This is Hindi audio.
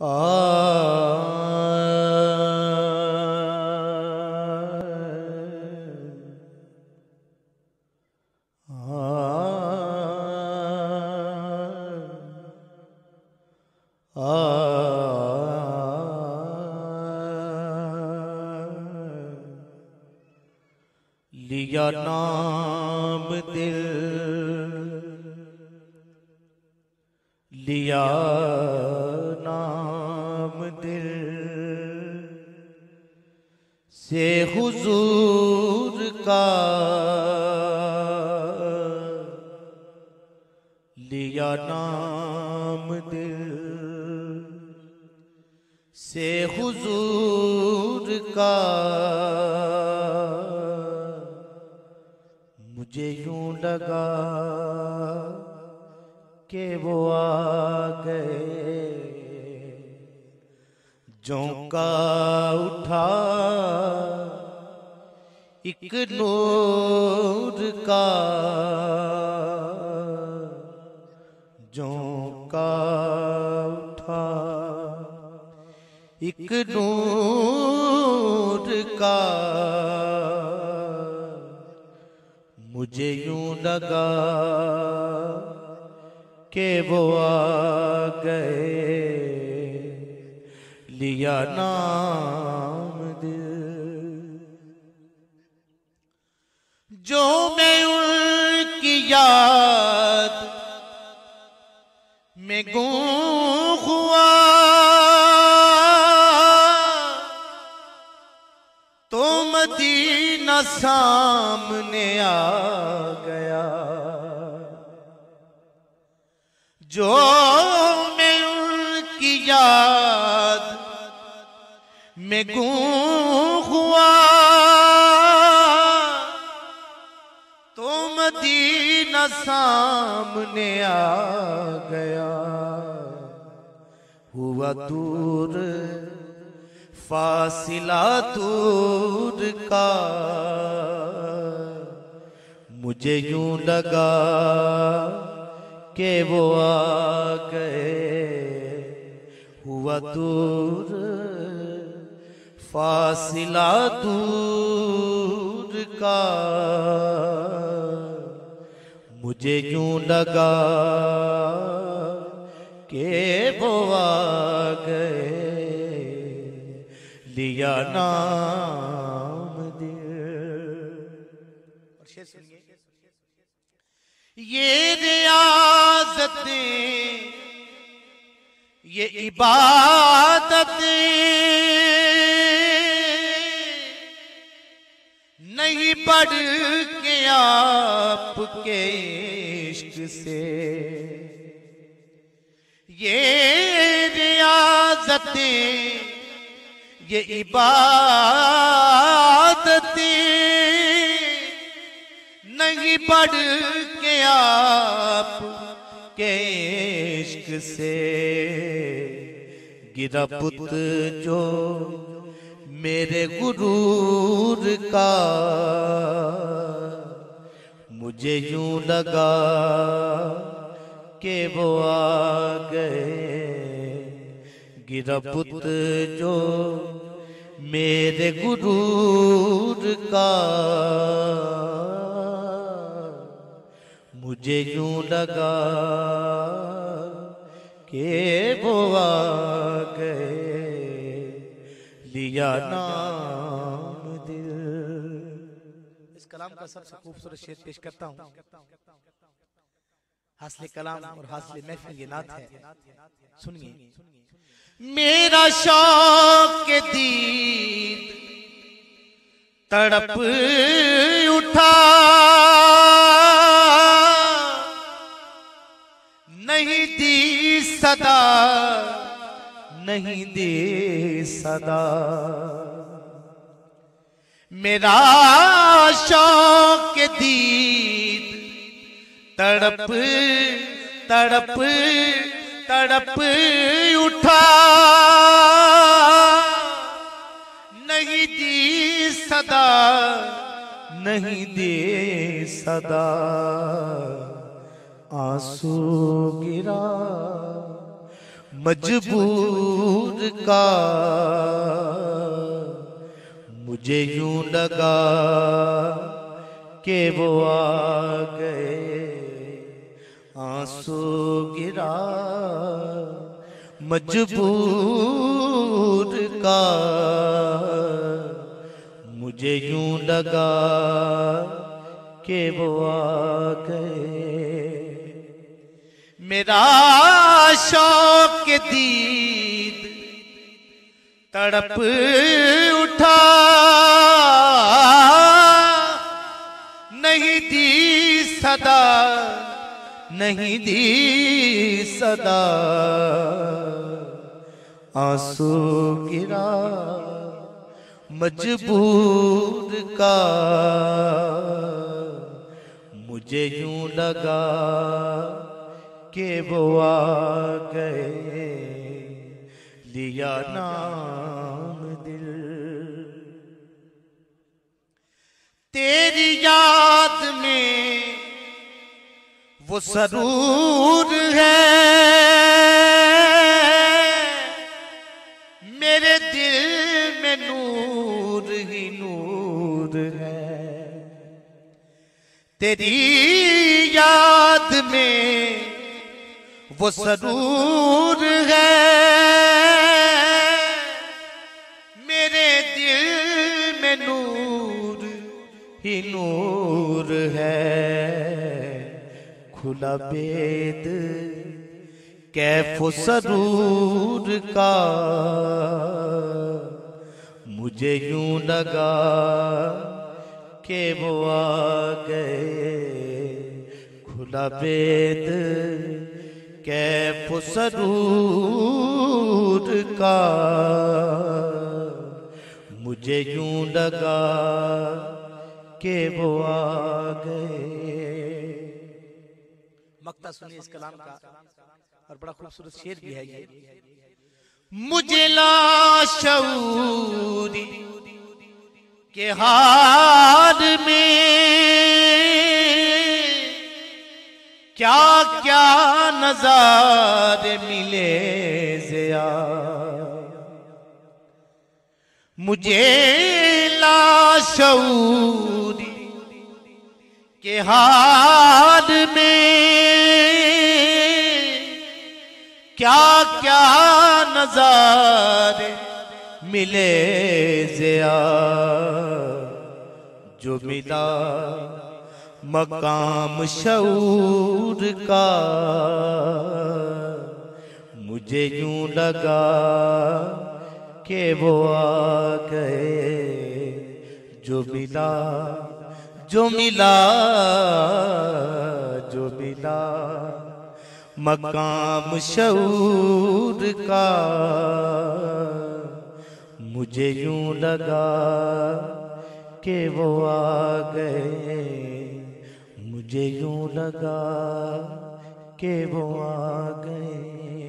आ लिया नाम दिल लिया नाम दिल से हुजूर का लिया नाम दिल से हुजूर का मुझे यूं लगा कि वो आ गए झोंका उठा एक नूर का झोंका उठा एक नूर का मुझे यूं लगा कि वो आ गए लिया नाम दिल। जो मैं उनकी याद में गुम हुआ तो मदीना सामने आ गया। जो मैं उनकी याद में गुम हुआ तो मदीना सामने आ गया। हुआ दूर फासिला दूर का मुझे यूं लगा कि वो आ गए। हुआ दूर फासिला दूर का मुझे यूं लगा कि वो आ गए लिया नाम दिल। और शेर सुनिए, ये रियाज़तें ये इबादतें नहीं बढ़ के आपके इश्क से। ये रियाज़तें ये इबादतें नहीं बढ़ के आप के इश्क से। गिरा पुत जो मेरे गुरूर का मुझे यूं लगा कि वो आ गए। गिरा पुत जो मेरे गुरूर का मुझे यूं लगा कि वो आ गए लिया नाम दिल। इस कलाम का सबसे खूबसूरत शेर पेश करता हूँ। हासिल कलाम और हासिल महफिल ये नात है, सुनिए। मेरा शौक दीद तड़प उठा नहीं दी सदा नहीं दे सदा। मेरा शौक दीद तड़प तड़प तड़प उठा नहीं दी सदा नहीं दे सदा। आंसू गिरा मजबूर का मुझे यूं लगा कि वो आ गए, आंसू गिरा मजबूर का मुझे यूं लगा कि वो आ गए। मेरा शौक दीद तड़प उठा, नहीं दी सदा, नहीं दी सदा, आंसू गिरा मजबूर का मुझे यूं लगा कि वो आ गए, लिया नाम दिल। तेरी याद में वो सरूर है, मेरे दिल में नूर ही नूर है। तेरी याद में वो सरूर है, मेरे दिल में नूर ही नूर है। खुला बेद कैफ़ो सरूर का मुझे यूं लगा कि वो आ गए। खुला बेद कैफ़ो सरूर का मुझे यूं लगा कि वो आ गए। मक्ता सुनिए इस कलाम का, और बड़ा खूबसूरत शेर भी है ये। मुझे लाशऊरी के हाल में क्या क्या नज़ारे मिले ज़िया, मुझे लाशऊरी के हाल में क्या क्या नज़ारे मिले ज़िया, जो मिला मकाम शऊर का मुझे यूं लगा कि वो आ गए। जो मिला जो मिला जो मिला मकाम शऊर का मुझे यूं लगा कि वो आ गए। मुझे यूं लगा कि वो आ गए।